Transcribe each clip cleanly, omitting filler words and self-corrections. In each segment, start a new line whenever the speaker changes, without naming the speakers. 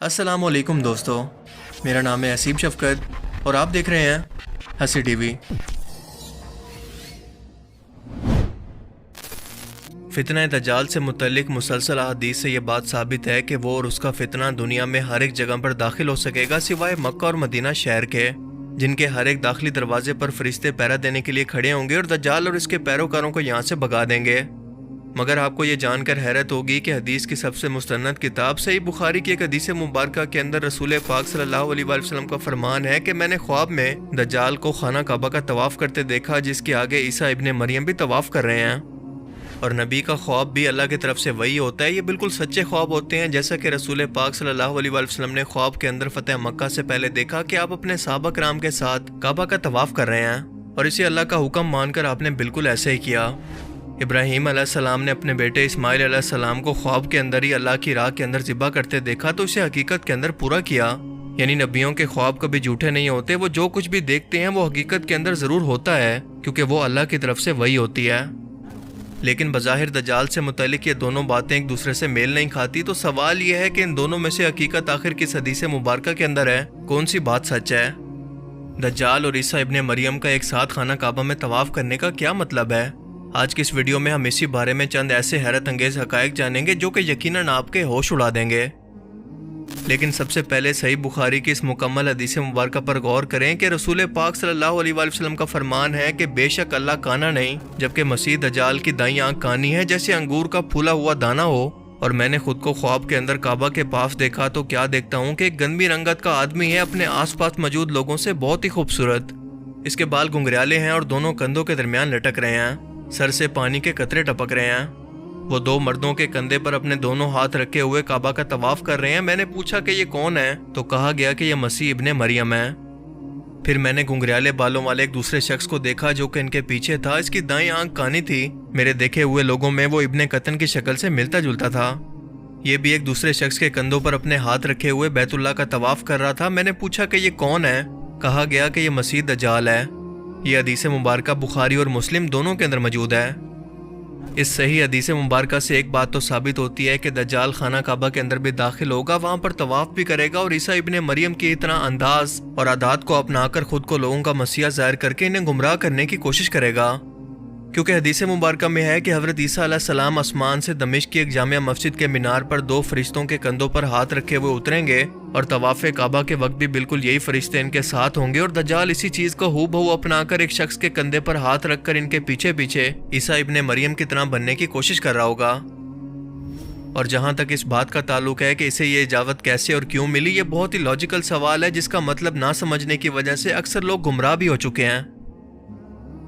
अस्सलाम वालेकुम दोस्तों, मेरा नाम है असीम शफकत और आप देख रहे हैं हंसी टीवी। फितना दज्जाल से मुतल्लिक मुसलसल अहादीस से ये बात साबित है कि वो और उसका फितना दुनिया में हर एक जगह पर दाखिल हो सकेगा सिवाय मक्का और मदीना शहर के, जिनके हर एक दाखिली दरवाजे पर फरिश्ते पहरा देने के लिए खड़े होंगे और दज्जाल और इसके पैरोकारों को यहाँ से भगा देंगे। मगर आपको ये जानकर हैरत होगी कि हदीस की सबसे मुस्तनद किताब सही बुखारी की एक हदीस मुबारक के अंदर रसूल पाक सल्लल्लाहु अलैहि वसल्लम का फरमान है कि मैंने ख्वाब में दज्जाल को खाना काबा का तवाफ़ करते देखा, जिसके आगे ईसा इब्ने मरियम भी तवाफ़ कर रहे हैं। और नबी का ख्वाब भी अल्लाह की तरफ से वही होता है। ये बिल्कुल सच्चे ख्वाब होते हैं, जैसा कि रसूल पाक सल्लल्लाहु अलैहि वसल्लम ने ख्वाब के अंदर फतेह मक्का से पहले देखा कि आप अपने सहाबा किराम के साथ काबा का तवाफ़ कर रहे हैं, और इसे अल्लाह का हुक्म मानकर आपने बिल्कुल ऐसे ही किया। इब्राहीम अलैहिस्सलाम ने अपने बेटे इस्माइल अलैहिस्सलाम को ख्वाब के अंदर ही अल्लाह की राह के अंदर ज़िबा करते देखा, तो इसे हकीकत के अंदर पूरा किया। यानी नबियों के ख्वाब कभी झूठे नहीं होते, वो जो कुछ भी देखते हैं वो हकीकत के अंदर ज़रूर होता है, क्योंकि वो अल्लाह की तरफ से वही होती है। लेकिन बज़ाहिर दज्जाल से मुतल्लिक ये दोनों बातें एक दूसरे से मेल नहीं खाती, तो सवाल ये है कि इन दोनों में से हकीकत आखिर किस हदीस मुबारक के अंदर है, कौन सी बात सच है। दज्जाल और ईसा इब्ने मरियम का एक साथ खाना काबा में तवाफ़ करने का क्या मतलब है? आज की इस वीडियो में हम इसी बारे में चंद ऐसे हैरत अंगेज हकायक जानेंगे जो कि यकीनन आपके होश उड़ा देंगे। लेकिन सबसे पहले सही बुखारी की इस मुकम्मल हदीस मुबारक पर गौर करें कि रसूल पाक सल्लल्लाहु अलैहि वसल्लम का फरमान है कि बेशक अल्लाह काना नहीं, जबकि मसीह दज्जाल की दाईं आंख कानी है जैसे अंगूर का फूला हुआ दाना हो। और मैंने खुद को ख्वाब के अंदर काबा के पास देखा तो क्या देखता हूँ कि एक गंदी रंगत का आदमी है, अपने आसपास मौजूद लोगों से बहुत ही खूबसूरत। इसके बाल घुंघराले हैं और दोनों कंधों के दरमियान लटक रहे हैं, सर से पानी के कतरे टपक रहे हैं। वो दो मर्दों के कंधे पर अपने दोनों हाथ रखे हुए काबा का तवाफ कर रहे हैं। मैंने पूछा कि ये कौन है, तो कहा गया कि ये मसीह इब्ने मरियम है। फिर मैंने घुंघराले बालों वाले एक दूसरे शख्स को देखा जो कि इनके पीछे था। इसकी दाईं आंख कानी थी। मेरे देखे हुए लोगों में वो इब्ने कतन की शक्ल से मिलता जुलता था। ये भी एक दूसरे शख्स के कंधों पर अपने हाथ रखे हुए बैतुल्लाह का तवाफ कर रहा था। मैंने पूछा कि ये कौन है, कहा गया कि ये मसीह दज्जाल है। ये हदीस मुबारक बुखारी और मुस्लिम दोनों के अंदर मौजूद है। इस सही हदीस मुबारक से एक बात तो साबित होती है कि दज्जाल खाना काबा के अंदर भी दाखिल होगा, वहाँ पर तवाफ भी करेगा और ईसा इब्ने मरियम की इतना अंदाज और आदात को अपनाकर खुद को लोगों का मसीहा जाहिर करके इन्हें गुमराह करने की कोशिश करेगा। क्योंकि हदीस मुबारक में है कि हज़रत ईसा अलैहिस्सलाम आसमान से दमिश्क की एक जामिया मस्जिद के मीनार पर दो फरिश्तों के कंधों पर हाथ रखे हुए उतरेंगे, और तवाफ़े काबा के वक्त भी बिल्कुल यही फरिश्ते इनके साथ होंगे, और दज्जाल इसी चीज़ को हूबहू अपनाकर एक शख्स के कंधे पर हाथ रखकर इनके पीछे पीछे ईसा इब्ने मरियम की तरह बनने की कोशिश कर रहा होगा। और जहाँ तक इस बात का ताल्लुक है कि इसे ये इजाज़त कैसे और क्यों मिली, ये बहुत ही लॉजिकल सवाल है जिसका मतलब ना समझने की वजह से अक्सर लोग गुमराह भी हो चुके हैं।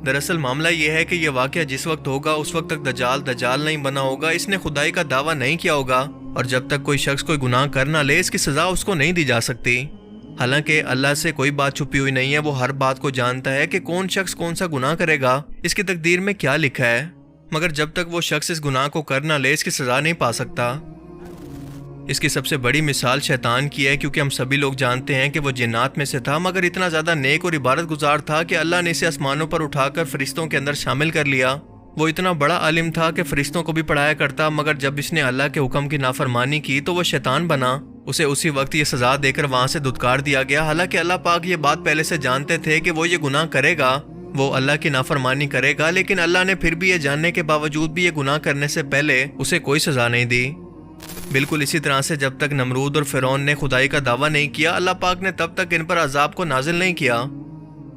दरअसल मामला ये है कि यह वाक़या जिस वक्त होगा उस वक्त तक दज्जाल नहीं बना होगा, इसने खुदाई का दावा नहीं किया होगा, और जब तक कोई शख्स कोई गुनाह कर ना ले इसकी सज़ा उसको नहीं दी जा सकती। हालांकि अल्लाह से कोई बात छुपी हुई नहीं है, वो हर बात को जानता है कि कौन शख्स कौन सा गुनाह करेगा, इसकी तकदीर में क्या लिखा है। मगर जब तक वो शख्स इस गुनाह को कर ना ले इसकी सज़ा नहीं पा सकता। इसकी सबसे बड़ी मिसाल शैतान की है, क्योंकि हम सभी लोग जानते हैं कि वो जिन्नात में से था, मगर इतना ज़्यादा नेक और इबादत गुजार था कि अल्लाह ने इसे आसमानों पर उठाकर फरिश्तों के अंदर शामिल कर लिया। वो इतना बड़ा आलिम था कि फरिश्तों को भी पढ़ाया करता, मगर जब इसने अल्लाह के हुक्म की नाफरमानी की तो वो शैतान बना। उसे उसी वक्त ये सज़ा देकर वहाँ से धुतकार दिया गया। हालांकि अल्लाह पाक ये बात पहले से जानते थे कि वो ये गुनाह करेगा, वो अल्लाह की नाफरमानी करेगा, लेकिन अल्लाह ने फिर भी ये जानने के बावजूद भी ये गुनाह करने से पहले उसे कोई सज़ा नहीं दी। बिल्कुल इसी तरह से जब तक नमरूद और फिरौन ने खुदाई का दावा नहीं किया, अल्लाह पाक ने तब तक इन पर अजाब को नाजिल नहीं किया।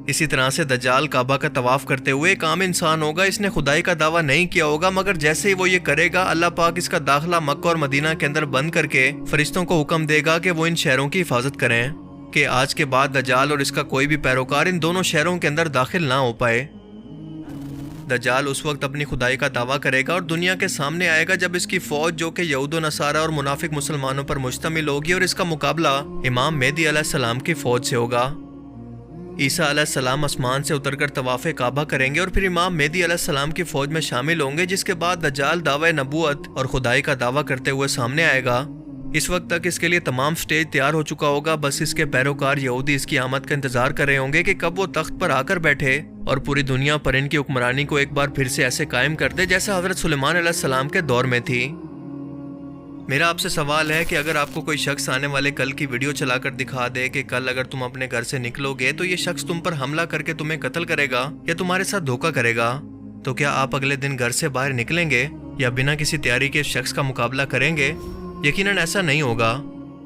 इसी तरह से दज्जाल काबा का तवाफ करते हुए एक आम इंसान होगा, इसने खुदाई का दावा नहीं किया होगा, मगर जैसे ही वो ये करेगा अल्लाह पाक इसका दाखिला मक्का और मदीना के अंदर बंद करके फरिश्तों को हुक्म देगा कि वो इन शहरों की हिफाजत करें कि आज के बाद दज्जाल और इसका कोई भी पैरोकार इन दोनों शहरों के अंदर दाखिल ना हो पाए। दज्जाल उस वक्त अपनी खुदाई का दावा करेगा और दुनिया के सामने आएगा जब इसकी फौज जो कि यहूद व नसारा और मुनाफिक मुसलमानों पर मुश्तमिल होगी, और इसका मुकाबला इमाम मेहदी अलैहिस्सलाम की फौज से होगा। ईसा अलैहिस्सलाम आसमान से उतरकर तवाफ़े काबा करेंगे और फिर इमाम मेहदी अलैहिस्सलाम की फौज में शामिल होंगे, जिसके बाद दज्जाल दावा नबूवत और खुदाई का दावा करते हुए सामने आएगा। इस वक्त तक इसके लिए तमाम स्टेज तैयार हो चुका होगा, बस इसके पैरोकार यहूदी इसकी आमद का इंतजार कर रहे होंगे कि कब वो तख्त पर आकर बैठे और पूरी दुनिया पर इनकी हुक्मरानी को एक बार फिर से ऐसे कायम कर दे जैसा हज़रत सुलेमान अलैहिस्सलाम के दौर में थी। میرا آپ سے سوال ہے کہ اگر آپ کو کوئی شخص آنے والے کل کی ویڈیو چلا کر دکھا دے کہ کل اگر تم اپنے گھر سے نکلو گے تو یہ شخص تم پر حملہ کر کے تمہیں قتل کرے گا یا تمہارے ساتھ دھوکہ کرے گا، تو کیا آپ اگلے دن گھر سے باہر نکلیں گے یا بنا کسی تیاری کے شخص کا مقابلہ کریں گے؟ یقیناً ایسا نہیں ہوگا۔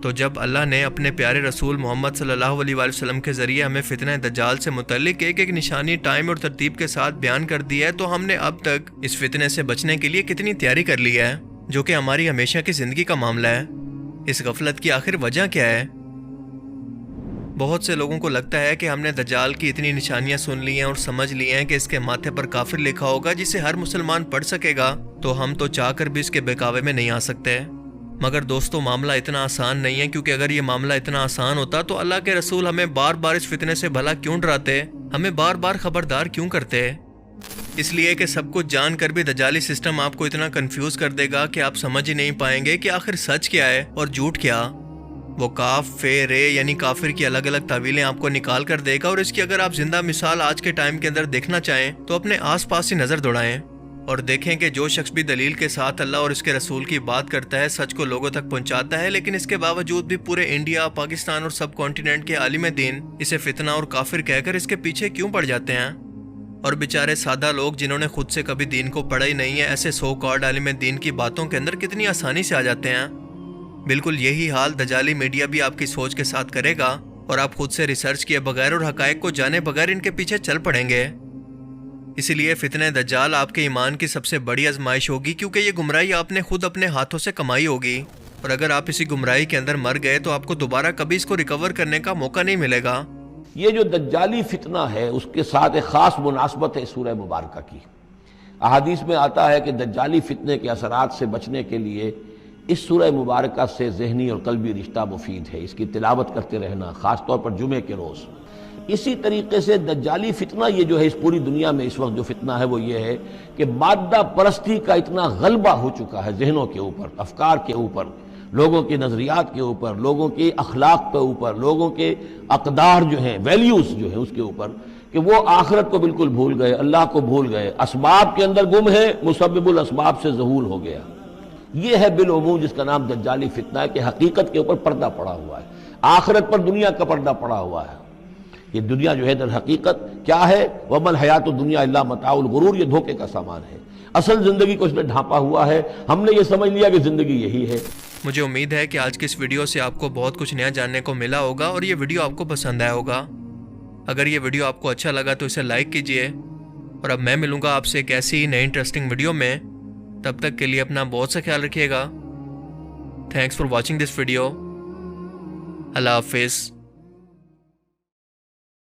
تو جب اللہ نے اپنے پیارے رسول محمد صلی اللہ علیہ وآلہ وسلم کے ذریعے ہمیں فتنہ دجال سے متعلق ایک ایک نشانی ٹائم اور ترتیب کے ساتھ بیان کر دی ہے، تو ہم نے اب تک اس فتنے سے بچنے کے لیے کتنی تیاری کر لی ہے، جو کہ ہماری ہمیشہ کی زندگی کا معاملہ ہے۔ اس غفلت کی آخر وجہ کیا ہے؟ بہت سے لوگوں کو لگتا ہے کہ ہم نے دجال کی اتنی نشانیاں سن لی ہیں اور سمجھ لی ہیں کہ اس کے ماتھے پر کافر لکھا ہوگا جسے ہر مسلمان پڑھ سکے گا، تو ہم تو چاہ کر بھی اس کے بہکاوے میں نہیں آ سکتے۔ مگر دوستو، معاملہ اتنا آسان نہیں ہے، کیونکہ اگر یہ معاملہ اتنا آسان ہوتا تو اللہ کے رسول ہمیں بار بار اس فتنے سے بھلا کیوں ڈراتے، ہمیں بار بار خبردار کیوں کرتے؟ اس لیے کہ سب کچھ جان کر بھی دجالی سسٹم آپ کو اتنا کنفیوز کر دے گا کہ آپ سمجھ ہی نہیں پائیں گے کہ آخر سچ کیا ہے اور جھوٹ کیا۔ وہ کاف، فے، رے یعنی کافر کی الگ الگ تعویلیں آپ کو نکال کر دے گا، اور اس کی اگر آپ زندہ مثال آج کے ٹائم کے اندر دیکھنا چاہیں تو اپنے آس پاس ہی نظر دوڑائیں اور دیکھیں کہ جو شخص بھی دلیل کے ساتھ اللہ اور اس کے رسول کی بات کرتا ہے، سچ کو لوگوں تک پہنچاتا ہے، لیکن اس کے باوجود بھی پورے انڈیا، پاکستان اور سب کانٹیننٹ کے عالم دین اسے فتنہ اور کافر کہہ کر اس کے پیچھے کیوں پڑ جاتے ہیں؟ اور بیچارے سادہ لوگ جنہوں نے خود سے کبھی دین کو پڑھا ہی نہیں ہے، ایسے سو کارڈ عالم دین کی باتوں کے اندر کتنی آسانی سے آ جاتے ہیں۔ بالکل یہی حال دجالی میڈیا بھی آپ کی سوچ کے ساتھ کرے گا، اور آپ خود سے ریسرچ کیے بغیر اور حقائق کو جانے بغیر ان کے پیچھے چل پڑیں گے۔ اسی لیے فتنہ دجال آپ کے ایمان کی سب سے بڑی آزمائش ہوگی، کیونکہ یہ گمراہی آپ نے خود اپنے ہاتھوں سے کمائی ہوگی، اور اگر آپ اسی گمراہی کے اندر مر گئے تو آپ کو دوبارہ کبھی اس کو ریکور کرنے کا موقع نہیں ملے گا۔
یہ جو دجالی فتنہ ہے اس کے ساتھ ایک خاص مناسبت ہے سورہ مبارکہ کی۔ احادیث میں آتا ہے کہ دجالی فتنے کے اثرات سے بچنے کے لیے اس سورہ مبارکہ سے ذہنی اور قلبی رشتہ مفید ہے، اس کی تلاوت کرتے رہنا، خاص طور پر جمعے کے روز۔ اسی طریقے سے دجالی فتنہ یہ جو ہے اس پوری دنیا میں اس وقت جو فتنہ ہے وہ یہ ہے کہ مادہ پرستی کا اتنا غلبہ ہو چکا ہے ذہنوں کے اوپر، افکار کے اوپر، لوگوں کے نظریات کے اوپر، لوگوں کے اخلاق کے اوپر، لوگوں کے اقدار جو ہیں، ویلیوز جو ہیں اس کے اوپر، کہ وہ آخرت کو بالکل بھول گئے، اللہ کو بھول گئے، اسباب کے اندر گم ہے، مسبب الاسباب سے ظہور ہو گیا۔ یہ ہے بالعموم جس کا نام دجالی فتنہ ہے، کہ حقیقت کے اوپر پردہ پڑا ہوا ہے، آخرت پر دنیا کا پردہ پڑا ہوا ہے۔ یہ دنیا جو ہے در حقیقت کیا ہے؟ وَمَا الْحَيَاةُ الدُّنْيَا إِلَّا مَتَاعُ الْغُرُورِ، یہ دھوکے کا سامان ہے۔ اصل زندگی کو اس نے ڈھانپا ہوا ہے، ہم نے یہ سمجھ لیا کہ زندگی یہی ہے۔
مجھے امید ہے کہ آج کی اس ویڈیو سے آپ کو بہت کچھ نیا جاننے کو ملا ہوگا اور یہ ویڈیو آپ کو پسند آیا ہوگا۔ اگر یہ ویڈیو آپ کو اچھا لگا تو اسے لائک کیجئے، اور اب میں ملوں گا آپ سے ایک ایسی ہی نئی انٹرسٹنگ ویڈیو میں۔ تب تک کے لیے اپنا بہت سا خیال رکھیے گا۔ Thanks for watching this video. اللہ حافظ۔